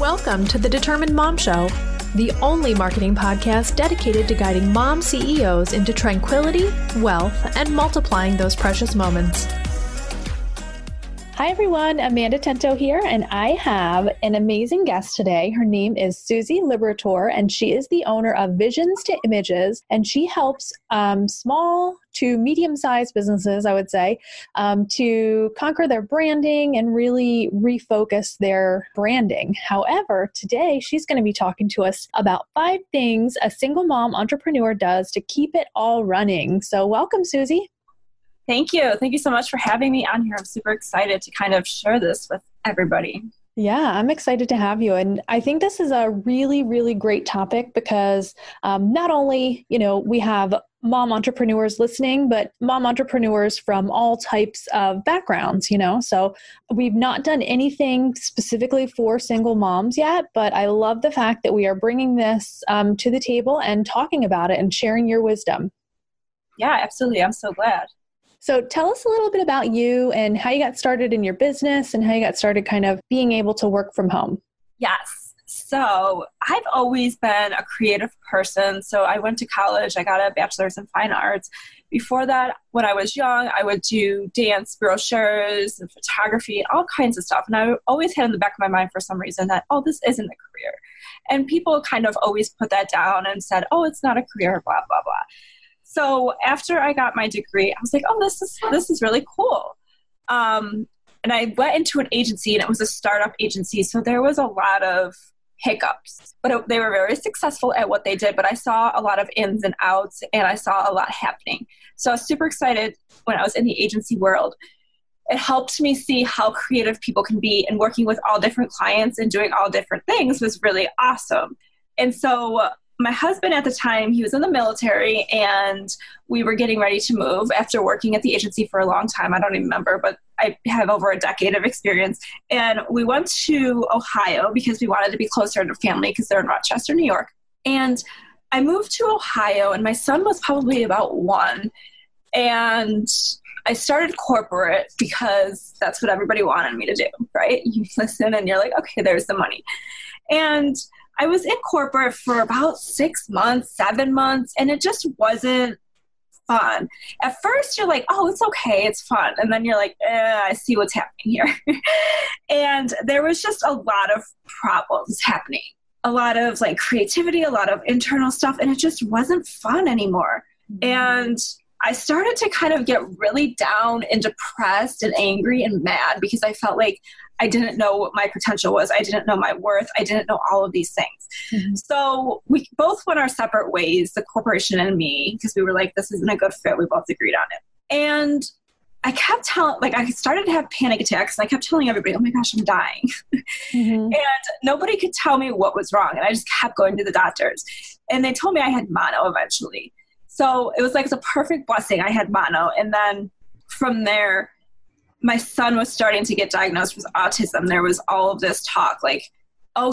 Welcome to the Determined Mom Show, the only marketing podcast dedicated to guiding mom CEOs into tranquility, wealth, and multiplying those precious moments. Hi everyone, Amanda Tento here, and I have an amazing guest today. Her name is Susie Liberatore, and she is the owner of Visions to Images, and she helps small to medium-sized businesses, I would say, to conquer their branding and really refocus their branding. However, today she's going to be talking to us about 5 things a single mom entrepreneur does to keep it all running. So welcome, Susie. Thank you. Thank you so much for having me on here. I'm super excited to kind of share this with everybody. Yeah, I'm excited to have you. And I think this is a really, really great topic because not only, we have mom entrepreneurs listening, but mom entrepreneurs from all types of backgrounds, So we've not done anything specifically for single moms yet, but I love the fact that we are bringing this to the table and talking about it and sharing your wisdom. Yeah, absolutely. I'm so glad. So tell us a little bit about you and how you got started in your business and how you got started kind of being able to work from home. Yes. So I've always been a creative person. So I went to college. I got a bachelor's in fine arts. Before that, when I was young, I would do dance brochures and photography and all kinds of stuff. And I always had in the back of my mind for some reason that, this isn't a career. And people kind of always put that down and said, it's not a career, blah, blah, blah. So after I got my degree, I was like, this is really cool. And I went into an agency, and it was a startup agency. So there was a lot of hiccups, but they were very successful at what they did. But I saw a lot of ins and outs, and I saw a lot happening. So I was super excited when I was in the agency world. It helped me see how creative people can be, and working with all different clients and doing all different things was really awesome. And so my husband at the time, he was in the military, and we were getting ready to move after working at the agency for a long time. I don't even remember, but I have over a decade of experience. And we went to Ohio because we wanted to be closer to family because they're in Rochester, New York. And I moved to Ohio, and my son was probably about 1. And I started corporate because that's what everybody wanted me to do, right? You listen and you're like, okay, there's the money. And I was in corporate for about 6 months, 7 months, and it just wasn't fun. At first, you're like, it's okay, it's fun. And then you're like, I see what's happening here. And there was just a lot of problems happening, a lot of creativity, a lot of internal stuff, and it just wasn't fun anymore. Mm-hmm. And I started to kind of get really down and depressed and angry and mad because I felt like I didn't know what my potential was. I didn't know my worth. I didn't know all of these things. Mm-hmm. So we both went our separate ways, the corporation and me, because we were like, this isn't a good fit. We both agreed on it. And I kept I started to have panic attacks, and I kept telling everybody, oh my gosh, I'm dying. Mm-hmm. And nobody could tell me what was wrong. And I just kept going to the doctors. And they told me I had mono eventually. So it was it's a perfect blessing. I had mono. And then from there, my son was starting to get diagnosed with autism. There was all of this talk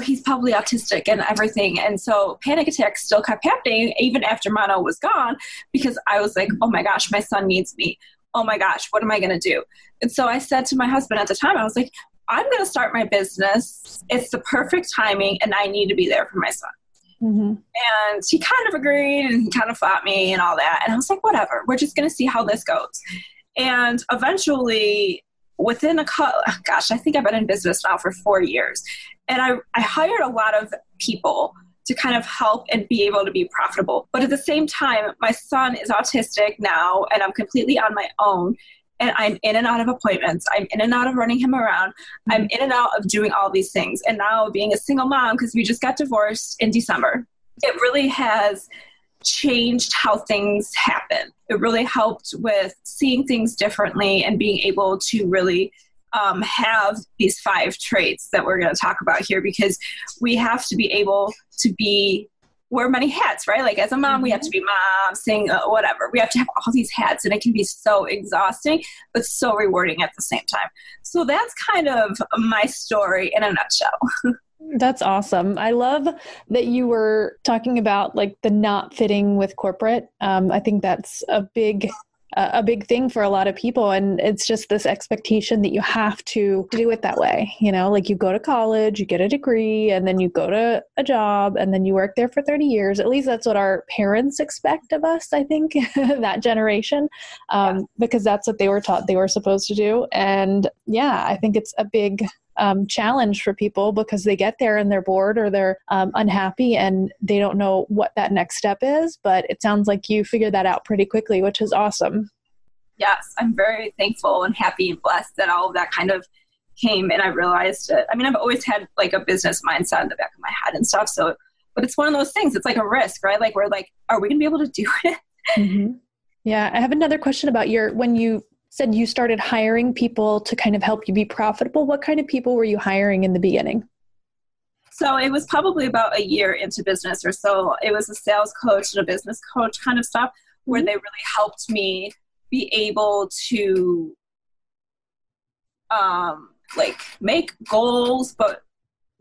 he's probably autistic and everything. And so panic attacks still kept happening even after mono was gone, because I was like, oh my gosh, my son needs me. Oh my gosh, what am I going to do? And so I said to my husband at the time, I was like, I'm going to start my business. It's the perfect timing, and I need to be there for my son. Mm-hmm. And he kind of agreed, and he kind of fought me and all that. And I was like, whatever, we're just going to see how this goes. And eventually, within I think I've been in business now for 4 years. And I hired a lot of people to kind of help and be able to be profitable. But at the same time, my son is autistic now, and I'm completely on my own. And I'm in and out of appointments. I'm in and out of running him around. I'm in and out of doing all these things. And now being a single mom, because we just got divorced in December, it really has changed how things happen. It really helped with seeing things differently and being able to really have these 5 traits that we're going to talk about here, because we have to be able to wear many hats, right? As a mom, we have to be mom, sing, whatever. We have to have all these hats, and it can be so exhausting, but so rewarding at the same time. So that's kind of my story in a nutshell. That's awesome. I love that you were talking about the not fitting with corporate. I think that's a big a big thing for a lot of people. And it's just this expectation that you have to do it that way. Like you go to college, you get a degree, and then you go to a job, and then you work there for 30 years. At least that's what our parents expect of us, I think, that generation, because that's what they were taught they were supposed to do. And yeah, I think it's a big challenge for people because they get there and they're bored or they're unhappy and they don't know what that next step is. But it sounds like you figured that out pretty quickly, which is awesome. Yes, I'm very thankful and happy and blessed that all of that kind of came and I realized it. I mean, I've always had like a business mindset in the back of my head and stuff. So, but it's one of those things. It's like a risk, right? Like we're like, are we going to be able to do it? Mm-hmm. Yeah. I have another question about when you said you started hiring people to kind of help you be profitable. What kind of people were you hiring in the beginning? So it was probably about a year into business or so. It was a sales coach and a business coach kind of stuff where they really helped me be able to like make goals, but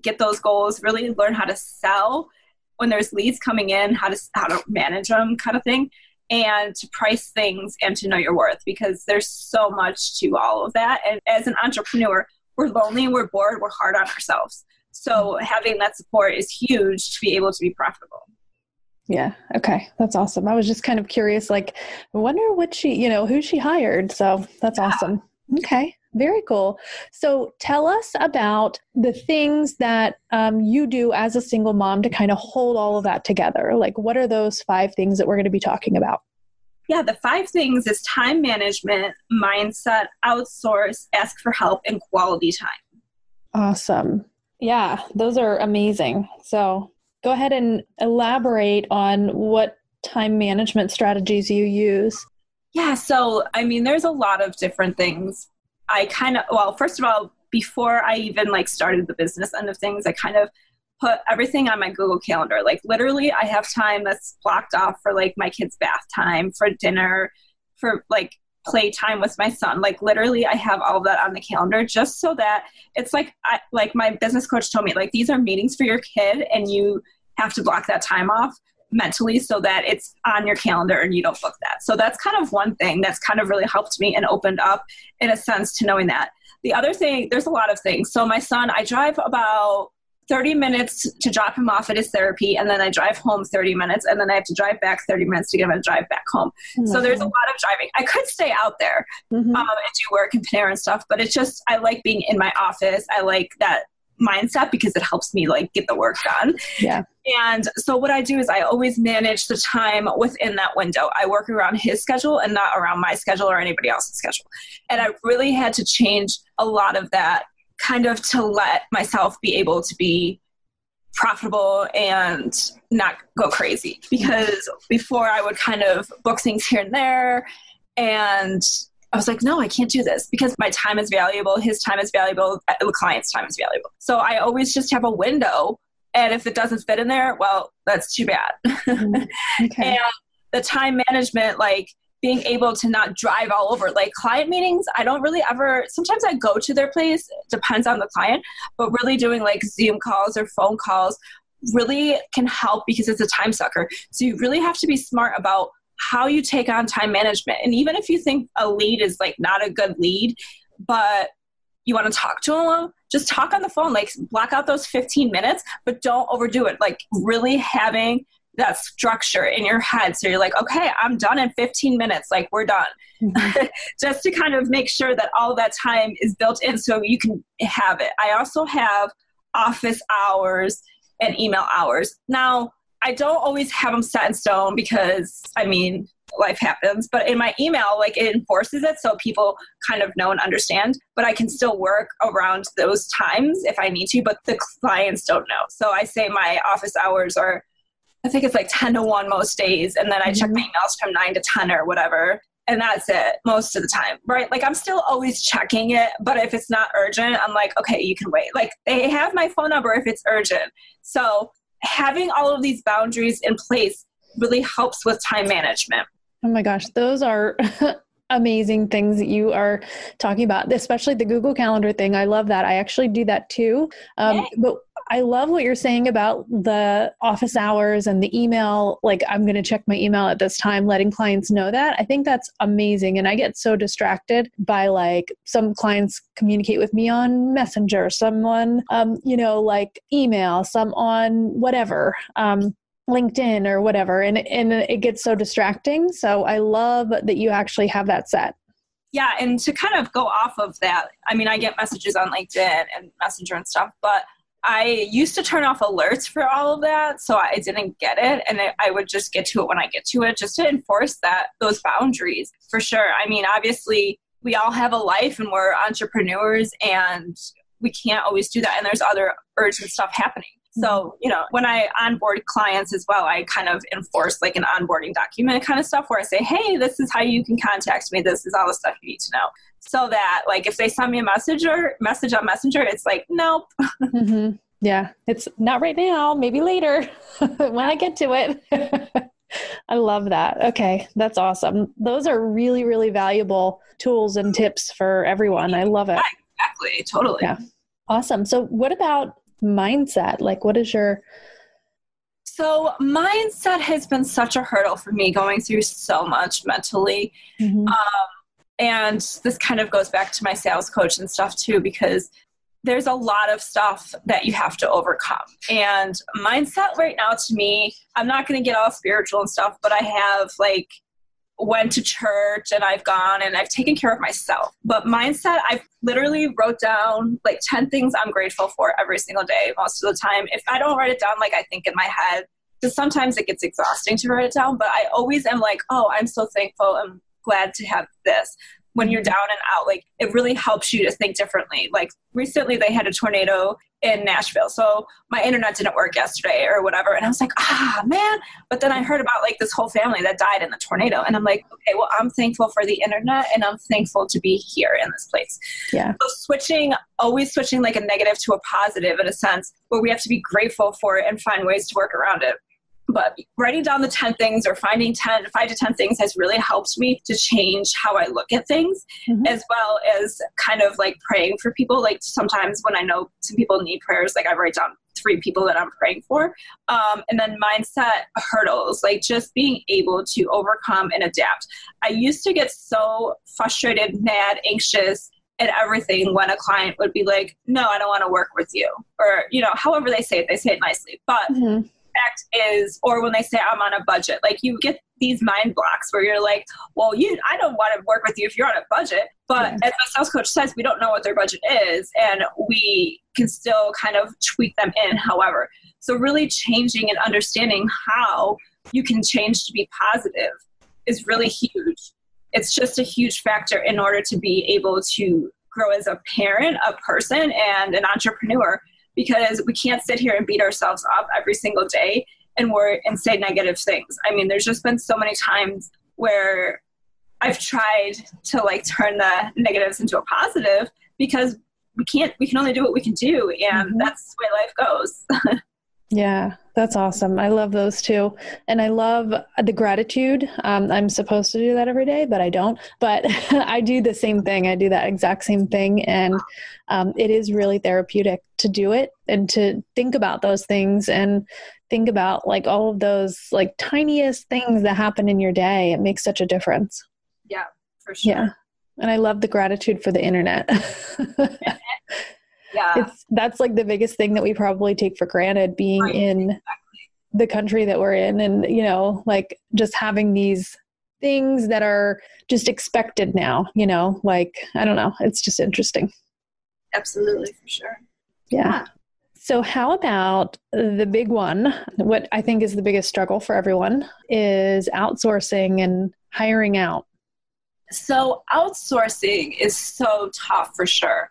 get those goals, really learn how to sell when there's leads coming in, how to manage them kind of thing. And to price things and to know your worth, because there's so much to all of that. And as an entrepreneur, we're lonely, we're bored, we're hard on ourselves. So having that support is huge to be able to be profitable. Yeah. Okay. That's awesome. I was just kind of curious, like, I wonder what who she hired. So that's awesome. Okay. Very cool. So tell us about the things that you do as a single mom to kind of hold all of that together. Like, what are those 5 things that we're going to be talking about? Yeah, the 5 things is time management, mindset, outsource, ask for help, and quality time. Awesome. Yeah, those are amazing. So go ahead and elaborate on what time management strategies you use. Yeah, so I mean, there's a lot of different things. First of all, before I even started the business end of things, I kind of put everything on my Google Calendar. Like literally I have time that's blocked off for my kids' bath time, for dinner, for play time with my son. Like literally I have all of that on the calendar just so that it's like my business coach told me, these are meetings for your kid and you have to block that time off mentally so that it's on your calendar and you don't book that. So that's kind of one thing that's kind of really helped me and opened up in a sense to knowing that. The other thing, there's a lot of things. So my son, I drive about 30 minutes to drop him off at his therapy, and then I drive home 30 minutes, and then I have to drive back 30 minutes to get him to drive back home. Mm-hmm. So there's a lot of driving. I could stay out there and do work and Panera and stuff, but it's just, I like being in my office. I like that mindset because it helps me get the work done. Yeah. And so what I do is I always manage the time within that window. I work around his schedule and not around my schedule or anybody else's schedule. And I really had to change a lot of that kind of to let myself be able to be profitable and not go crazy. Because before I would kind of book things here and there, and I was like, no, I can't do this because my time is valuable. His time is valuable. The client's time is valuable. So I always just have a window. And if it doesn't fit in there, well, that's too bad. Okay. And the time management, being able to not drive all over, client meetings, I don't really ever, sometimes I go to their place, depends on the client, but really doing Zoom calls or phone calls really can help because it's a time sucker. So you really have to be smart about how you take on time management. And even if you think a lead is not a good lead, but you want to talk to them, just talk on the phone, block out those 15 minutes, but don't overdo it. Really having that structure in your head. So you're like, okay, I'm done in 15 minutes. We're done. Mm-hmm. Just to kind of make sure that all that time is built in so you can have it. I also have office hours and email hours. Now, I don't always have them set in stone because, life happens. But in my email, it enforces it so people kind of know and understand. But I can still work around those times if I need to, but the clients don't know. So I say my office hours are, I think it's 10 to 1 most days. And then I check my emails from 9 to 10 or whatever. And that's it most of the time, right? I'm still always checking it. But if it's not urgent, I'm like, okay, you can wait. They have my phone number if it's urgent. So having all of these boundaries in place really helps with time management. Oh my gosh, those are amazing things that you are talking about, especially the Google Calendar thing. I love that. I actually do that too. But I love what you're saying about the office hours and the email. Like, I'm going to check my email at this time, letting clients know that. I think that's amazing. And I get so distracted by like some clients communicate with me on Messenger, someone, like email, some on whatever, LinkedIn or whatever. And it gets so distracting. So I love that you actually have that set. Yeah. And to kind of go off of that, I mean, I get messages on LinkedIn and Messenger and stuff, but I used to turn off alerts for all of that. So I didn't get it. And I would just get to it when I get to it, just to enforce those boundaries for sure. I mean, obviously we all have a life and we're entrepreneurs and we can't always do that. And there's other urgent stuff happening. So, when I onboard clients as well, I kind of enforce like an onboarding document kind of stuff where I say, hey, this is how you can contact me. This is all the stuff you need to know. So that like, if they send me a message on Messenger, it's like, nope. Mm-hmm. Yeah. It's not right now, maybe later when I get to it. I love that. Okay. That's awesome. Those are really, really valuable tools and tips for everyone. I love it. Yeah, exactly. Totally. Yeah. Awesome. So what about mindset? Like, what is So mindset has been such a hurdle for me, going through so much mentally. Mm-hmm. And this kind of goes back to my sales coach and stuff too, because there's a lot of stuff that you have to overcome. And mindset right now to me, I'm not going to get all spiritual and stuff, but I have like went to church and I've gone and I've taken care of myself. But mindset, I've literally wrote down like 10 things I'm grateful for every single day, most of the time. If I don't write it down, like I think in my head, because sometimes it gets exhausting to write it down, but I always am like, oh, I'm so thankful. I'm glad to have this. When you're down and out, like it really helps you to think differently. Like recently they had a tornado in Nashville. So my internet didn't work yesterday or whatever. And I was like, man. But then I heard about like this whole family that died in the tornado. And I'm like, okay, well, I'm thankful for the internet and I'm thankful to be here in this place. Yeah. So always switching like a negative to a positive in a sense where we have to be grateful for it and find ways to work around it. But writing down the 10 things or finding 5 to 10 things has really helped me to change how I look at things, as well as kind of like praying for people. Like sometimes when I know some people need prayers, like I write down 3 people that I'm praying for. And then mindset hurdles, like just being able to overcome and adapt. I used to get so frustrated, mad, anxious, and everything when a client would be like, no, I don't want to work with you. Or, however they say it nicely. But fact is, or when they say I'm on a budget, like you get these mind blocks where you're like, well, I don't want to work with you if you're on a budget. But as my sales coach says, we don't know what their budget is and we can still kind of tweak them in. However, so really changing and understanding how you can change to be positive is really huge. It's just a huge factor in order to be able to grow as a parent, a person, and an entrepreneur. Because we can't sit here and beat ourselves up every single day and say negative things. I mean, there's just been so many times where I've tried to like turn the negatives into a positive because we can only do what we can do. And that's the way life goes. Yeah, that's awesome. I love those too. And I love the gratitude. I'm supposed to do that every day, but I don't. But I do the same thing. I do that exact same thing. And it is really therapeutic to do it and to think about those things and think about like all of those like tiniest things that happen in your day. It makes such a difference. Yeah, for sure. Yeah. And I love the gratitude for the internet. Yeah. That's like the biggest thing that we probably take for granted, being in the country that we're in and, like just having these things that are just expected now, like, I don't know. It's just interesting. Absolutely. For sure. Yeah. So how about the big one? What I think is the biggest struggle for everyone is outsourcing and hiring out. So outsourcing is so tough for sure.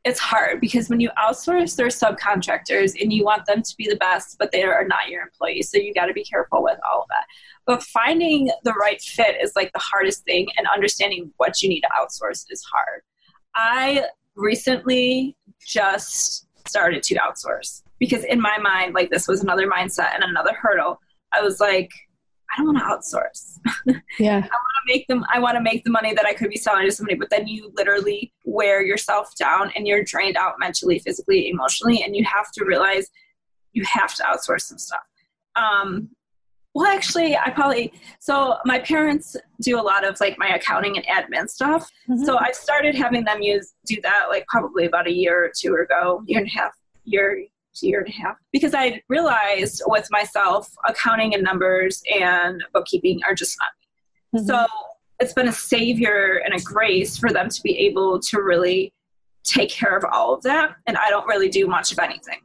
It's hard because when you outsource, they're subcontractors and you want them to be the best, but they are not your employees. So you got to be careful with all of that. But finding the right fit is like the hardest thing, and understanding what you need to outsource is hard. I recently just started to outsource because in my mind, like this was another mindset and another hurdle. I was like, I don't want to outsource. Yeah. I want to make the money that I could be selling to somebody, but then you literally wear yourself down and you're drained out mentally, physically, emotionally, and you have to realize you have to outsource some stuff. Well, actually, so my parents do a lot of like my accounting and admin stuff. Mm-hmm. So I started having them do that like probably about a year or two ago, year and a half, because I realized with myself, accounting and numbers and bookkeeping are just not me. Mm-hmm. So it's been a savior and a grace for them to be able to really take care of all of that. And I don't really do much of anything.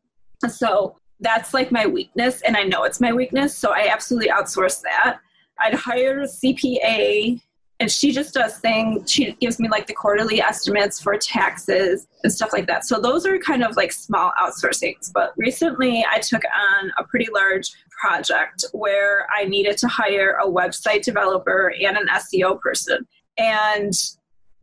So that's like my weakness, and I know it's my weakness, so I absolutely outsource that. I'd hired a CPA, and she just does things. She gives me like the quarterly estimates for taxes and stuff like that. So those are kind of like small outsourcings. But recently I took on a pretty large project where I needed to hire a website developer and an SEO person. And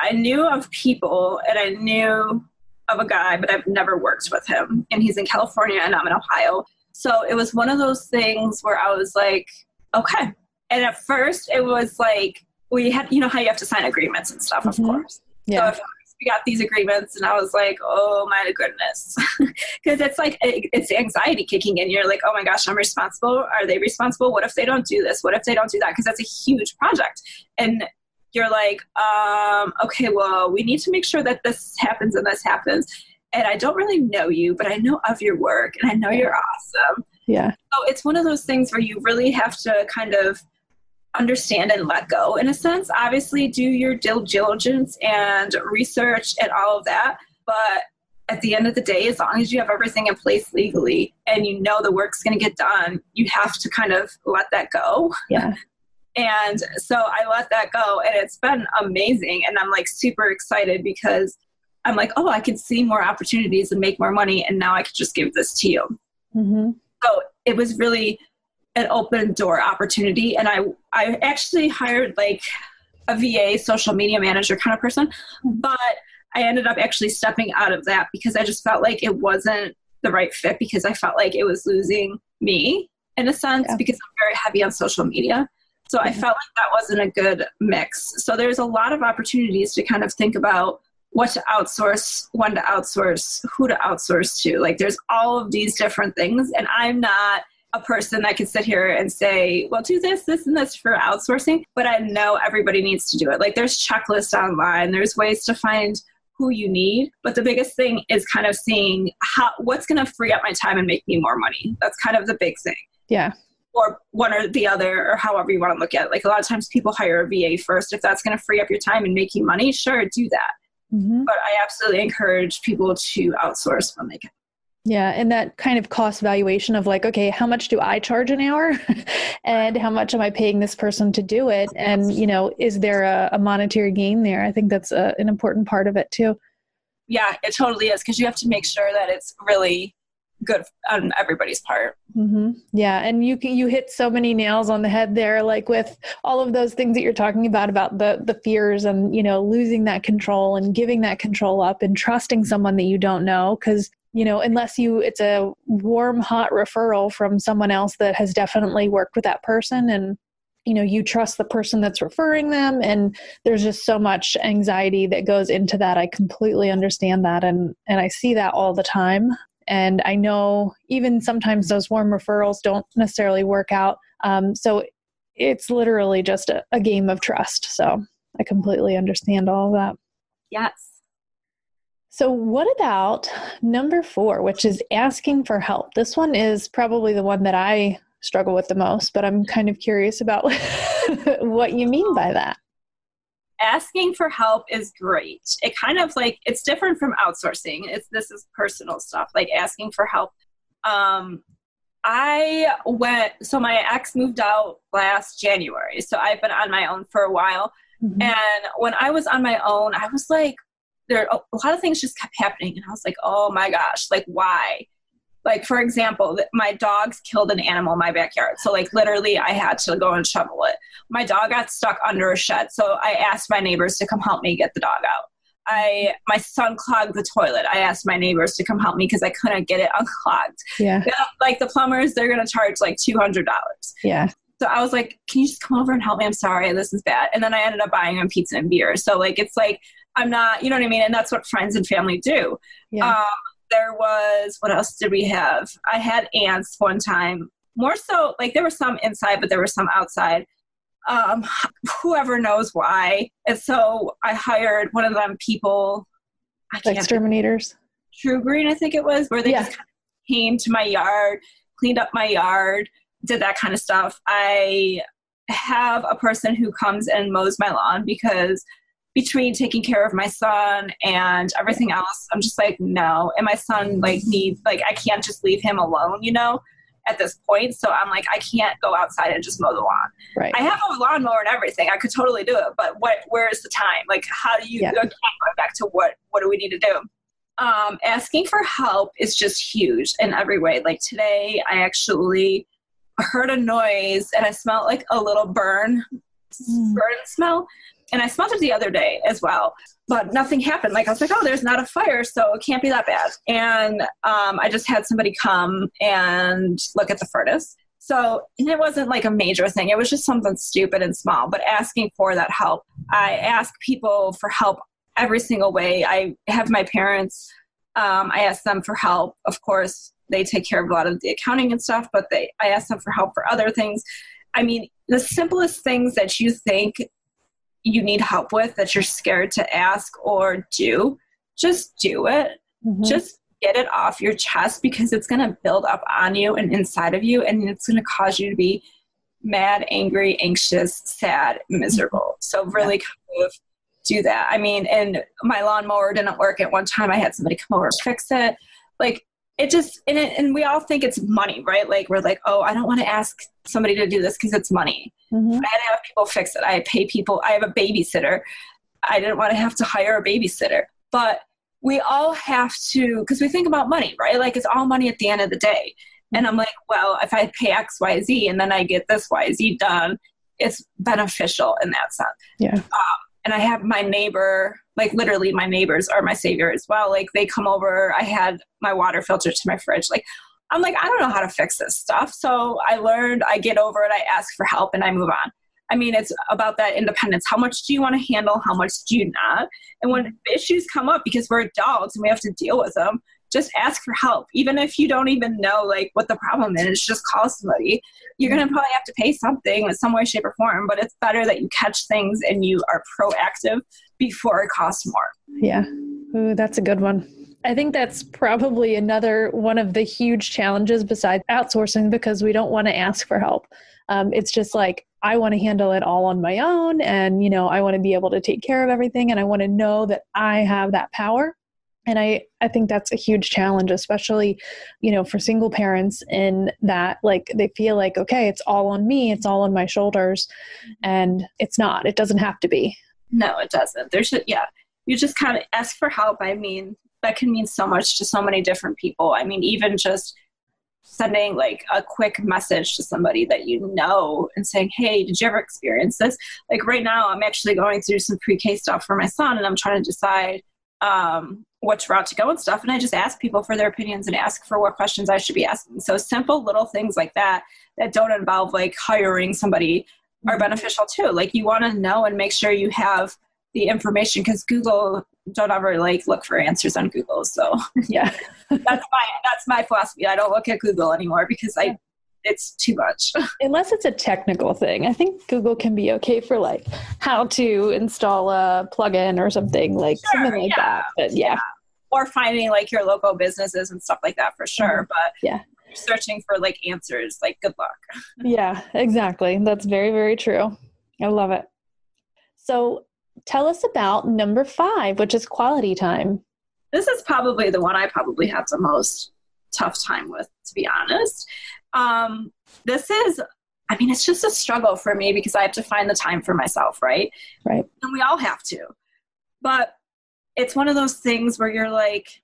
I knew of people, and I knew of a guy, but I've never worked with him, and he's in California and I'm in Ohio. So it was one of those things where I was like, okay. And at first it was like, we had, you know how you have to sign agreements and stuff, mm-hmm. of course. Yeah. So we got these agreements and I was like, oh my goodness. Because it's like, it's anxiety kicking in. You're like, oh my gosh, I'm responsible. Are they responsible? What if they don't do this? What if they don't do that? Because that's a huge project. And you're like, okay, well, we need to make sure that this happens and this happens. And I don't really know you, but I know of your work and I know you're awesome. Yeah. So it's one of those things where you really have to kind of understand and let go in a sense. Obviously, do your due diligence and research and all of that. But at the end of the day, as long as you have everything in place legally and you know the work's going to get done, you have to kind of let that go. Yeah. And so I let that go, and it's been amazing. And I'm like super excited because I'm like, oh, I can see more opportunities and make more money. And now I could just give this to you. Mm-hmm. So it was really an open door opportunity. And I actually hired like a VA, social media manager kind of person, but I ended up actually stepping out of that because I just felt like it wasn't the right fit, because I felt like it was losing me in a sense, because I'm very heavy on social media. So I felt like that wasn't a good mix. So there's a lot of opportunities to kind of think about what to outsource, when to outsource, who to outsource to. Like there's all of these different things. And I'm not a person that can sit here and say, well, do this, this, and this for outsourcing. But I know everybody needs to do it. Like there's checklists online. There's ways to find who you need. But the biggest thing is kind of seeing what's going to free up my time and make me more money. That's kind of the big thing. Yeah. Or one or the other, or however you want to look at it. Like a lot of times people hire a VA first. If that's going to free up your time and make you money, sure, do that. Mm-hmm. But I absolutely encourage people to outsource when they can. Yeah. And that kind of cost valuation of like, okay, how much do I charge an hour and how much am I paying this person to do it? And, you know, is there a monetary gain there? I think that's an important part of it too. Yeah, it totally is. Because you have to make sure that it's really good on everybody's part. Mm-hmm. Yeah. And you hit so many nails on the head there, like with all of those things that you're talking about the fears and, you know, losing that control and giving that control up and trusting someone that you don't know. Cause, you know, unless it's a warm, hot referral from someone else that has definitely worked with that person and, you know, you trust the person that's referring them. And there's just so much anxiety that goes into that. I completely understand that. And I see that all the time. And I know even sometimes those warm referrals don't necessarily work out. So it's literally just a game of trust. So I completely understand all of that. Yes. So what about number 4, which is asking for help? This one is probably the one that I struggle with the most, but I'm kind of curious about what you mean by that. Asking for help is great. It kind of like, it's different from outsourcing. This is personal stuff, like asking for help. So my ex moved out last January. So I've been on my own for a while. Mm-hmm. And when I was on my own, I was like, a lot of things just kept happening. And I was like, oh my gosh, like why? Like, for example, my dogs killed an animal in my backyard. So like literally I had to go and shovel it. My dog got stuck under a shed. So I asked my neighbors to come help me get the dog out. My son clogged the toilet. I asked my neighbors to come help me because I couldn't get it unclogged. Yeah. Like the plumbers, they're going to charge like $200. Yeah. So I was like, can you just come over and help me? I'm sorry, this is bad. And then I ended up buying him pizza and beer. So like, it's like, I'm not, you know what I mean? And that's what friends and family do. Yeah. There was, what else did we have? I had aunts one time, more so like there were some inside, but there were some outside. Whoever knows why. And so I hired one of them people. Exterminators. True Green, I think it was, where they just kind of came to my yard, cleaned up my yard, did that kind of stuff. I have a person who comes and mows my lawn because between taking care of my son and everything else, I'm just like, no. And my son like needs, like, I can't just leave him alone, you know, at this point. So I'm like, I can't go outside and just mow the lawn. Right. I have a lawnmower and everything. I could totally do it, but where's the time? Like, how do you go back to what do we need to do? Asking for help is just huge in every way. Like today, I actually heard a noise and I smelled like a little burn smell. And I smelled it the other day as well, but nothing happened. Like I was like, oh, there's not a fire, so it can't be that bad. And I just had somebody come and look at the furnace. So and it wasn't like a major thing. It was just something stupid and small, but asking for that help. I ask people for help every single way. I have my parents, I ask them for help. Of course, they take care of a lot of the accounting and stuff, but I ask them for help for other things. I mean, the simplest things that you think you need help with that you're scared to ask or do, just do it. Mm-hmm. Just get it off your chest because it's going to build up on you and inside of you, and it's going to cause you to be mad, angry, anxious, sad, miserable. So really kind of do that. I mean, and my lawnmower didn't work at one time. I had somebody come over and fix it. Like it just, and we all think it's money, right? Like we're like, oh, I don't want to ask somebody to do this because it's money. Mm-hmm. I had to have people fix it. I pay people. I have a babysitter. I didn't want to have to hire a babysitter, but we all have to, because we think about money, right? Like it's all money at the end of the day. And I'm like, well, if I pay X, Y, Z, and then I get this Y, Z done, it's beneficial in that sense. Yeah. And I have my neighbor, like literally my neighbors are my savior as well. Like they come over, I had my water filter to my fridge. Like, I'm like, I don't know how to fix this stuff. So I learned, I get over it, I ask for help and I move on. I mean, it's about that independence. How much do you want to handle? How much do you not? And when issues come up, because we're adults and we have to deal with them, just ask for help. Even if you don't even know like what the problem is, just call somebody. You're going to probably have to pay something in some way, shape, or form, but it's better that you catch things and you are proactive before it costs more. Yeah. Ooh, that's a good one. I think that's probably another one of the huge challenges besides outsourcing, because we don't want to ask for help. It's just like, I want to handle it all on my own. And, you know, I want to be able to take care of everything. And I want to know that I have that power. And I think that's a huge challenge, especially, you know, for single parents, in that like they feel like, okay, it's all on me. It's all on my shoulders. And it's not. It doesn't have to be. No, it doesn't. You just kind of ask for help. I mean, that can mean so much to so many different people. I mean, even just sending like a quick message to somebody that you know and saying, hey, did you ever experience this? Like right now, I'm actually going through some pre-K stuff for my son, and I'm trying to decide which route to go and stuff. And I just ask people for their opinions and ask for what questions I should be asking. So simple little things like that don't involve like hiring somebody are beneficial too. Like you want to know and make sure you have the information, because Google, don't ever like look for answers on Google. So yeah, that's my philosophy. I don't look at Google anymore because it's too much. Unless it's a technical thing. I think Google can be okay for like how to install a plugin or something like something like that. But yeah. Or finding like your local businesses and stuff like that for sure. But yeah, searching for like answers, like good luck. Yeah, exactly. That's very, very true. I love it. So tell us about number 5, which is quality time. This is probably the one I probably have the most tough time with, to be honest. It's just a struggle for me because I have to find the time for myself, right? Right. And we all have to. But it's one of those things where you're like,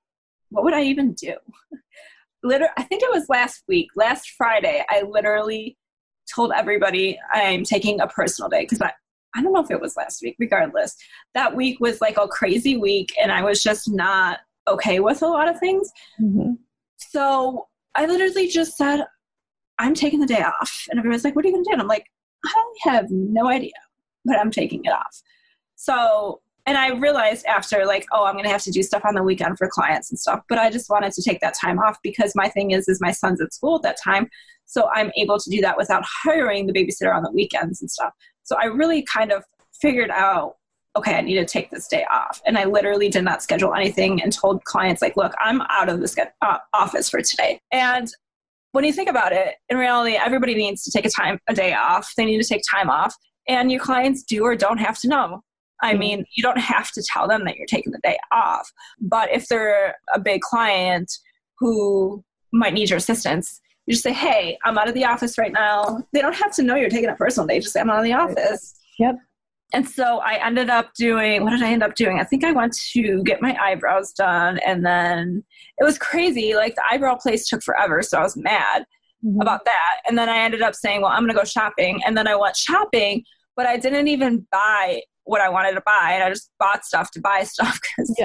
what would I even do? I think it was last Friday, I literally told everybody I'm taking a personal day, because I don't know if it was last week, regardless. That week was like a crazy week and I was just not okay with a lot of things. Mm-hmm. So I literally just said, I'm taking the day off. And everybody's like, what are you going to do? And I'm like, I have no idea, but I'm taking it off. So, and I realized after like, oh, I'm going to have to do stuff on the weekend for clients and stuff, but I just wanted to take that time off because my thing is my son's at school at that time. So I'm able to do that without hiring the babysitter on the weekends and stuff. So I really kind of figured out, okay, I need to take this day off. And I literally did not schedule anything and told clients like, look, I'm out of the office for today. And when you think about it, in reality, everybody needs to take a day off. They need to take time off, and your clients do or don't have to know. I mean, you don't have to tell them that you're taking the day off, but if they're a big client who might need your assistance, you just say, hey, I'm out of the office right now. They don't have to know you're taking a personal day. Just say, I'm out of the office. Yep. And so I ended up doing, what did I end up doing? I think I went to get my eyebrows done, and then it was crazy. Like the eyebrow place took forever. So I was mad about that. And then I ended up saying, well, I'm going to go shopping. And then I went shopping, but I didn't even buy what I wanted to buy. And I just bought stuff to buy stuff because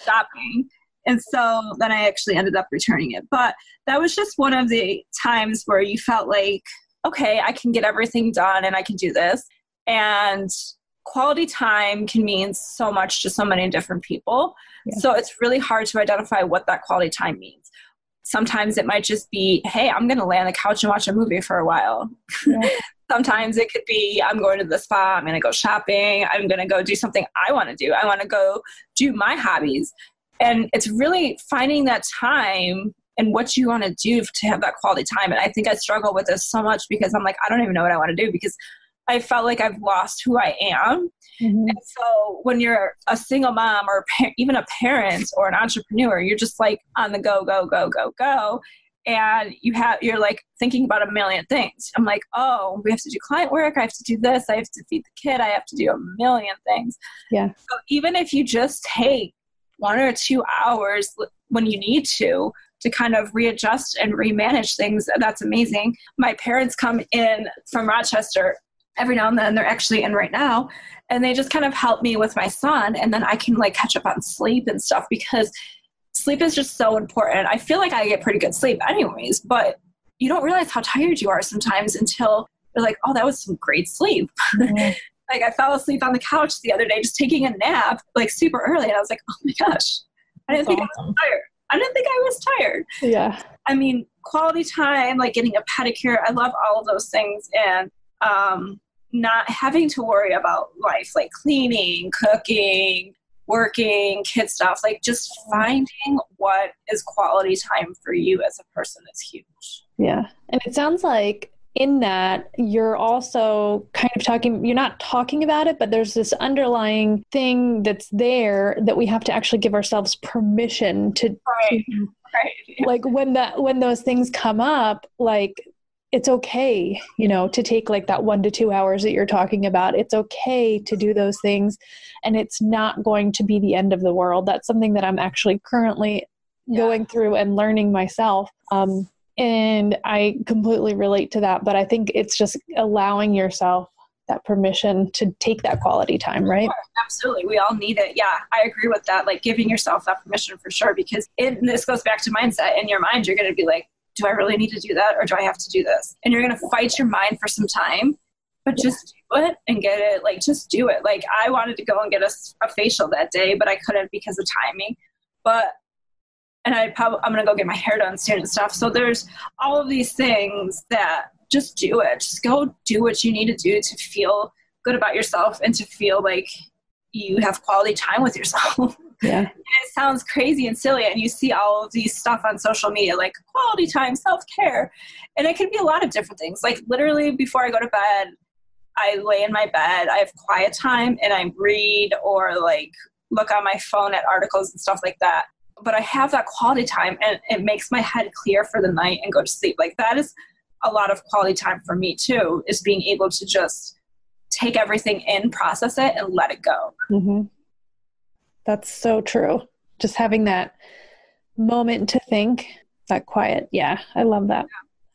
shopping. And so then I actually ended up returning it. But that was just one of the times where you felt like, okay, I can get everything done and I can do this. And quality time can mean so much to so many different people. Yeah. So it's really hard to identify what that quality time means. Sometimes it might just be, hey, I'm going to lay on the couch and watch a movie for a while. Yeah. Sometimes it could be, I'm going to the spa, I'm going to go shopping, I'm going to go do something I want to do. I want to go do my hobbies. And it's really finding that time and what you want to do to have that quality time. And I think I struggle with this so much because I'm like, I don't even know what I want to do because I felt like I've lost who I am. And so when you're a single mom or even a parent or an entrepreneur, you're just like on the go, go, go, go, go. And you're like thinking about a million things. I'm like, oh, we have to do client work. I have to do this. I have to feed the kid. I have to do a million things. Yeah. So even if you just take 1 or 2 hours when you need to kind of readjust and remanage things, that's amazing. My parents come in from Rochester every now and then. They're actually in right now. And they just kind of help me with my son. And then I can like catch up on sleep and stuff because sleep is just so important. I feel like I get pretty good sleep anyways, but you don't realize how tired you are sometimes until you're like, oh, that was some great sleep. Like I fell asleep on the couch the other day, just taking a nap like super early. And I was like, oh my gosh, I didn't think I was tired. I didn't think I was tired. Yeah. I mean, quality time, like getting a pedicure. I love all of those things. And not having to worry about life, like cleaning, cooking, working, kid stuff, like just finding what is quality time for you as a person is huge. Yeah. And it sounds like in that you're also kind of you're not talking about it, but there's this underlying thing that's there that we have to actually give ourselves permission to, right. Like when those things come up, like it's okay, to take like that 1 to 2 hours that you're talking about. It's okay to do those things, and it's not going to be the end of the world. That's something that I'm actually currently going through and learning myself. And I completely relate to that, but I think it's just allowing yourself that permission to take that quality time, right? Sure, absolutely. We all need it. Yeah, I agree with that. Like giving yourself that permission for sure, because this goes back to mindset. In your mind, you're going to be like, do I really need to do that? Or do I have to do this? And you're going to fight your mind for some time, but just do it and get it. Like, just do it. Like I wanted to go and get a facial that day, but I couldn't because of timing. And I'm going to go get my hair done soon and stuff. So there's all of these things that just do it. Just go do what you need to do to feel good about yourself and to feel like you have quality time with yourself. Yeah. And it sounds crazy and silly. And you see all of these stuff on social media, like quality time, self-care. And it can be a lot of different things. Like literally before I go to bed, I lay in my bed, I have quiet time and I read or like look on my phone at articles and stuff like that. But I have that quality time and it makes my head clear for the night and go to sleep. Like that is a lot of quality time for me too, is being able to just take everything in, process it, and let it go. Mm-hmm. That's so true. Just having that moment to think, that quiet. Yeah, I love that.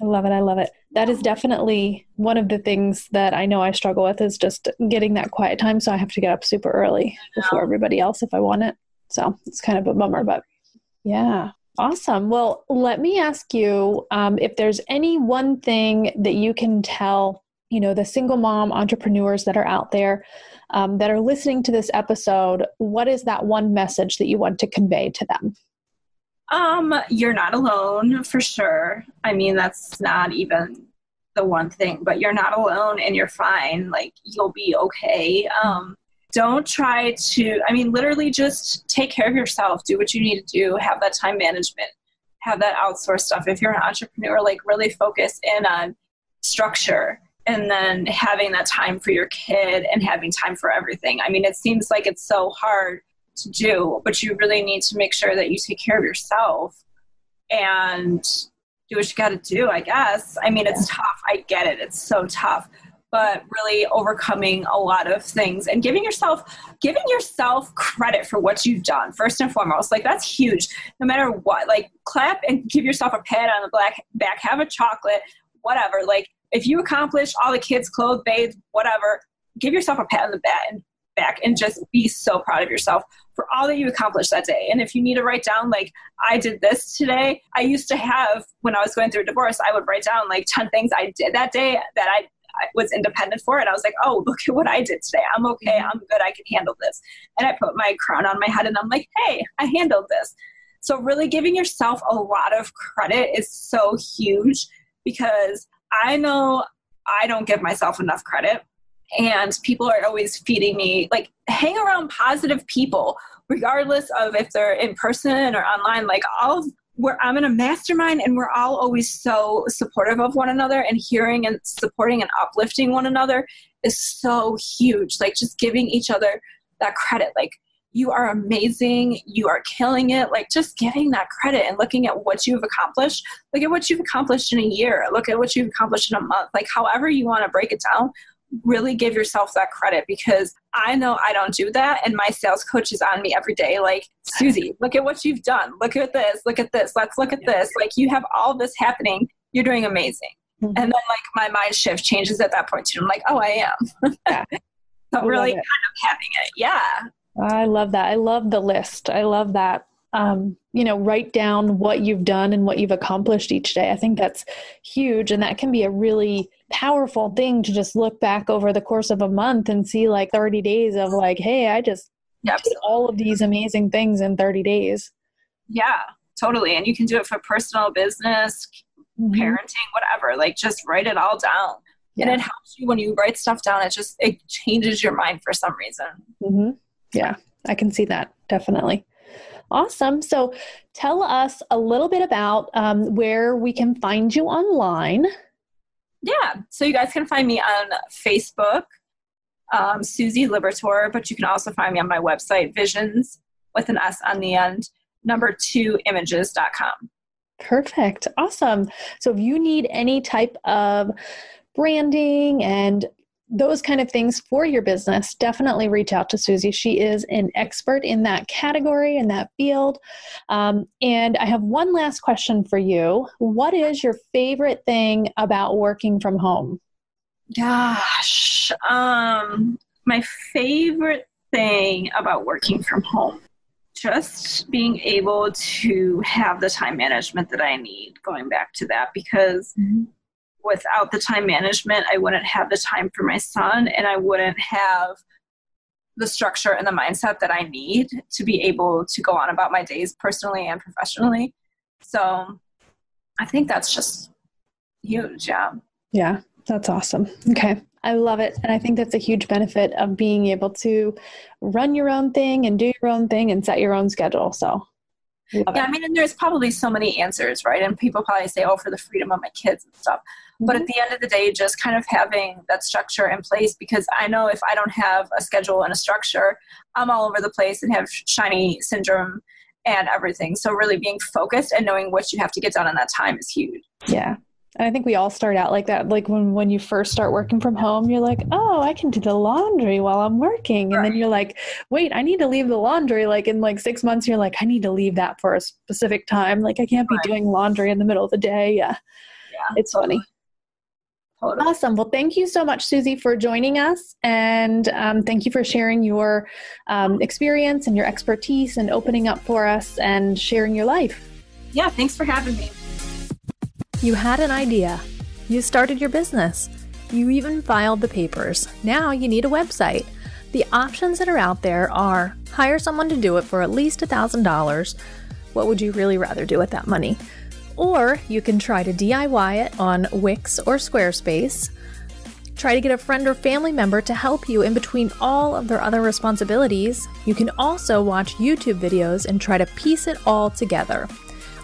I love it. I love it. That is definitely one of the things that I know I struggle with, is just getting that quiet time. So I have to get up super early before everybody else if I want it. So it's kind of a bummer, but yeah. Awesome. Well, let me ask you if there's any one thing that you can tell, the single mom entrepreneurs that are out there that are listening to this episode. What is that one message that you want to convey to them? You're not alone, for sure. I mean, that's not even the one thing, but you're not alone and you're fine. Like, you'll be okay. Don't try to, literally just take care of yourself. Do what you need to do. Have that time management. Have that outsource stuff. If you're an entrepreneur, like, really focus in on structure and then having that time for your kid and having time for everything. I mean, it seems like it's so hard to do, but you really need to make sure that you take care of yourself and do what you got to do, I guess. I mean, it's tough. I get it. It's so tough, but really overcoming a lot of things and giving yourself credit for what you've done, first and foremost. Like, that's huge. No matter what, like, clap and give yourself a pat on the back, have a chocolate, whatever. Like, if you accomplish all the kids' clothes, bathe, whatever, give yourself a pat on the back and just be so proud of yourself for all that you accomplished that day. And if you need to write down, like, I did this today. I used to have, when I was going through a divorce, I would write down like 10 things I did that day that I was independent for. And I was like, oh, look at what I did today. I'm okay. I'm good. I can handle this. And I put my crown on my head and I'm like, hey, I handled this. So really giving yourself a lot of credit is so huge, because I know I don't give myself enough credit. And people are always feeding me, like, hang around positive people, regardless of if they're in person or online. Like, I'm in a mastermind and we're all always so supportive of one another, and hearing and supporting and uplifting one another is so huge. Like, just giving each other that credit. Like, you are amazing. You are killing it. Like, just giving that credit and looking at what you've accomplished. Look at what you've accomplished in a year. Look at what you've accomplished in a month. Like, however you want to break it down, really give yourself that credit, because I know I don't do that. And my sales coach is on me every day. Like, Susie, look at what you've done. Look at this. Look at this. Let's look at this. Like, you have all this happening. You're doing amazing. Mm-hmm. And then, like, my mind shift changes at that point too. I'm like, oh, I am. Yeah. So really kind of having it. Yeah. I love that. I love the list. I love that. Write down what you've done and what you've accomplished each day. I think that's huge. And that can be a really powerful thing to just look back over the course of a month and see, like, 30 days of, like, hey, I just did all of these amazing things in 30 days. Yeah, totally. And you can do it for personal, business, parenting, whatever. Like, just write it all down. Yeah. And it helps you when you write stuff down. It changes your mind for some reason. Mm-hmm. Yeah, I can see that. Definitely. Awesome. So tell us a little bit about where we can find you online. Yeah. So you guys can find me on Facebook, Susie Liberatore, but you can also find me on my website, visions with an S on the end, 2images.com. Perfect. Awesome. So if you need any type of branding and those kind of things for your business, definitely reach out to Susie. She is an expert in that category, in that field. And I have one last question for you. What is your favorite thing about working from home? Gosh, my favorite thing about working from home, just being able to have the time management that I need, going back to that, because without the time management, I wouldn't have the time for my son, and I wouldn't have the structure and the mindset that I need to be able to go on about my days personally and professionally. So I think that's just huge. Yeah. Yeah. That's awesome. Okay. I love it. And I think that's a huge benefit of being able to run your own thing and do your own thing and set your own schedule. So yeah, I mean, and there's probably so many answers, right? And people probably say, oh, for the freedom of my kids and stuff. But at the end of the day, just kind of having that structure in place, because I know if I don't have a schedule and a structure, I'm all over the place and have shiny syndrome and everything. So really being focused and knowing what you have to get done in that time is huge. Yeah. And I think we all start out like that. Like when you first start working from home, you're like, oh, I can do the laundry while I'm working. And then you're like, wait, I need to leave the laundry. Like in like 6 months, you're like, I need to leave that for a specific time. Like I can't be doing laundry in the middle of the day. Yeah. It's funny. Totally. Awesome. Well, thank you so much, Susie, for joining us. And thank you for sharing your experience and your expertise and opening up for us and sharing your life. Yeah, thanks for having me. You had an idea. You started your business. You even filed the papers. Now you need a website. The options that are out there are hire someone to do it for at least $1,000. What would you really rather do with that money? Or you can try to DIY it on Wix or Squarespace. Try to get a friend or family member to help you in between all of their other responsibilities. You can also watch YouTube videos and try to piece it all together.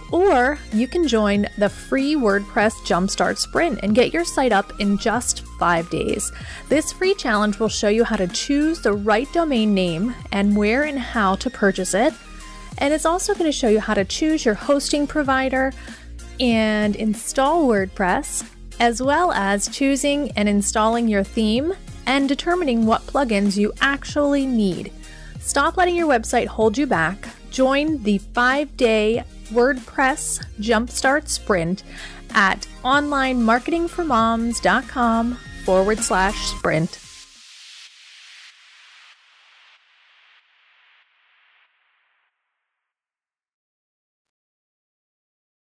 Or you can join the free WordPress Jumpstart Sprint and get your site up in just 5 days. This free challenge will show you how to choose the right domain name and where and how to purchase it. And it's also going to show you how to choose your hosting provider and install WordPress, as well as choosing and installing your theme and determining what plugins you actually need. Stop letting your website hold you back. Join the 5-day WordPress Jumpstart Sprint at onlinemarketingformoms.com/sprint.